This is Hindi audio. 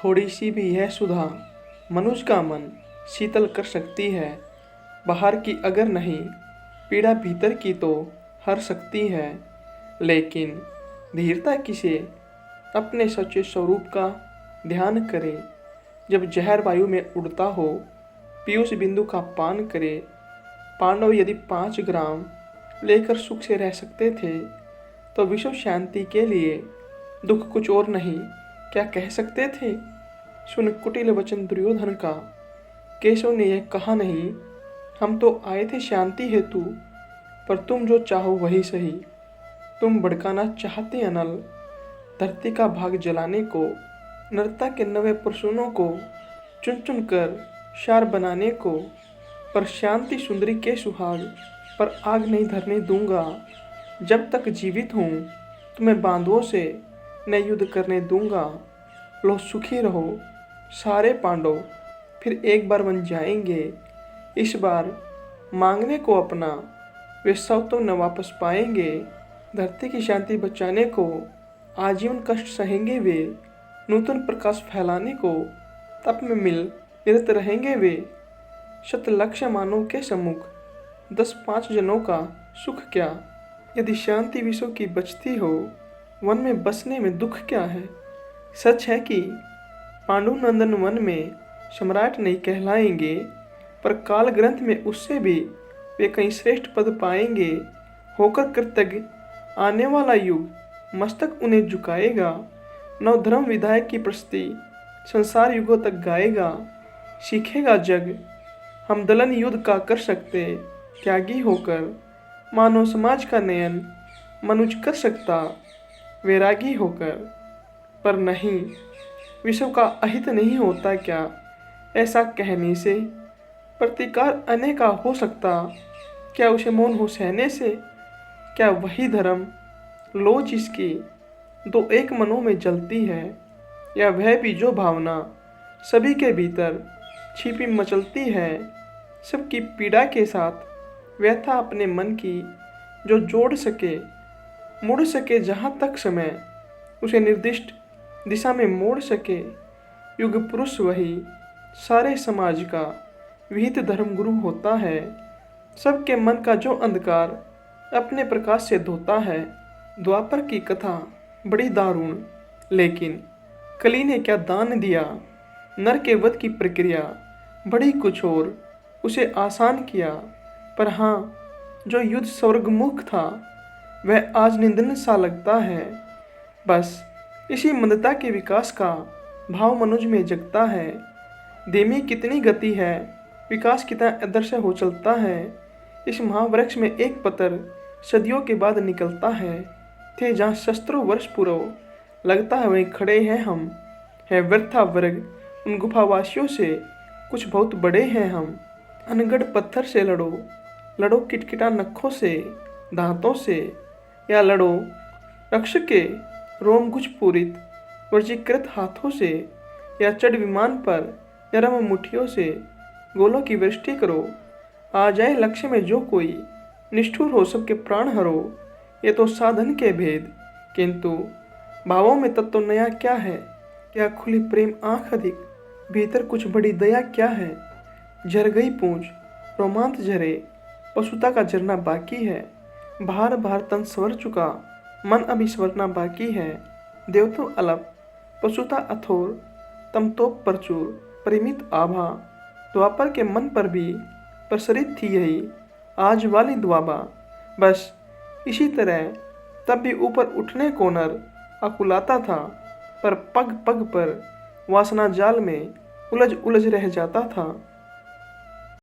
थोड़ी सी भी यह सुधा मनुज का मन शीतल कर सकती है। बाहर की अगर नहीं, पीड़ा भीतर की तो हर सकती है। लेकिन धीरता किसे अपने सच्चे स्वरूप का ध्यान करे। जब जहर वायु में उड़ता हो, पीयूष बिंदु का पान करे। पांडव यदि 5 ग्राम लेकर सुख से रह सकते थे, तो विश्व शांति के लिए दुख कुछ और नहीं क्या कह सकते थे। सुन कुटिल वचन दुर्योधन का, केशव ने यह कहा नहीं, हम तो आए थे शांति हेतु, पर तुम जो चाहो वही सही। तुम भड़काना चाहते अनल, धरती का भाग जलाने को, नरता के नवे परशुनों को चुन चुन कर शार बनाने को। पर शांति सुंदरी के सुहाग पर आग नहीं धरने दूंगा। जब तक जीवित हूँ तुम्हें बांधवों से न युद्ध करने दूंगा। लो सुखी रहो सारे पांडव, फिर एक बार बन जाएंगे। इस बार मांगने को अपना वे सब तो न वापस पाएंगे। धरती की शांति बचाने को आजीवन कष्ट सहेंगे वे। नूतन प्रकाश फैलाने को तप में मिल निरत रहेंगे वे। शत लक्ष्य मानव के सम्मुख 10-5 जनों का सुख क्या। यदि शांति विश्व की बचती हो, वन में बसने में दुख क्या है। सच है कि पांडुनंदन वन में सम्राट नहीं कहलाएंगे, पर काल ग्रंथ में उससे भी वे कहीं श्रेष्ठ पद पाएंगे। होकर कृतज्ञ आने वाला युग मस्तक उन्हें झुकाएगा। नव धर्म विधायक की प्रस्ति संसार युगों तक गाएगा। सीखेगा जग हम दलन युद्ध का कर सकते, त्यागी होकर मानव समाज का नयन मनुज कर सकता, वैरागी होकर। पर नहीं, विश्व का अहित नहीं होता क्या ऐसा कहने से। प्रतिकार अने का हो सकता, क्या उसे मौन हो सहने से। क्या वही धर्म लो जिसकी दो एक मनों में जलती है, या वह भी जो भावना सभी के भीतर छिपी मचलती है। सबकी पीड़ा के साथ व्यथा अपने मन की जो जोड़ सके, मुड़ सके जहाँ तक समय उसे निर्दिष्ट दिशा में मोड़ सके। युग पुरुष वही सारे समाज का विहित धर्म गुरु होता है। सबके मन का जो अंधकार अपने प्रकाश से धोता है। द्वापर की कथा बड़ी दारुण, लेकिन कली ने क्या दान दिया। नर के वध की प्रक्रिया बड़ी कुछ और, उसे आसान किया। पर हाँ, जो युद्ध स्वर्गमुख था वह आज निंदन सा लगता है। बस इसी मंदता के विकास का भाव मनुज में जगता है। धीमी कितनी गति है, विकास कितना अदृश्य हो चलता है। इस महावृक्ष में एक पत्र सदियों के बाद निकलता है। थे जहाँ शस्त्रों वर्ष पूर्व, लगता है वहीं खड़े हैं हम। है व्यर्था वर्ग उन गुफावासियों से, कुछ बहुत बड़े हैं हम। अनगढ़ पत्थर से लड़ो, लड़ो किटकिटा नखों से, दांतों से, या लड़ो रक्ष के रोमकुच पूरित वर्जीकृत हाथों से, या चढ़ विमान पर नरम मुट्ठियों से गोलों की वृष्टि करो। आ जाए लक्ष्य में जो कोई, निष्ठुर हो सबके प्राण हरो। ये तो साधन के भेद, किंतु भावों में तत्व नया क्या है। क्या खुली प्रेम आँख अधिक, भीतर कुछ बड़ी दया क्या है। झर गई पूंछ रोमांच झरे, पशुता का झरना बाकी है। बाहर बाहर तन स्वर चुका, मन अभी स्वर्ना बाकी है। देव तो अलप, पशुता अथोर, तम तो प्रचुर परिमित आभा। द्वापर के मन पर भी प्रसरित थी यही आज वाली द्वाबा। बस इसी तरह तब भी ऊपर उठने को नर अकुलाता था, पर पग पग पर वासना जाल में उलझ उलझ रह जाता था।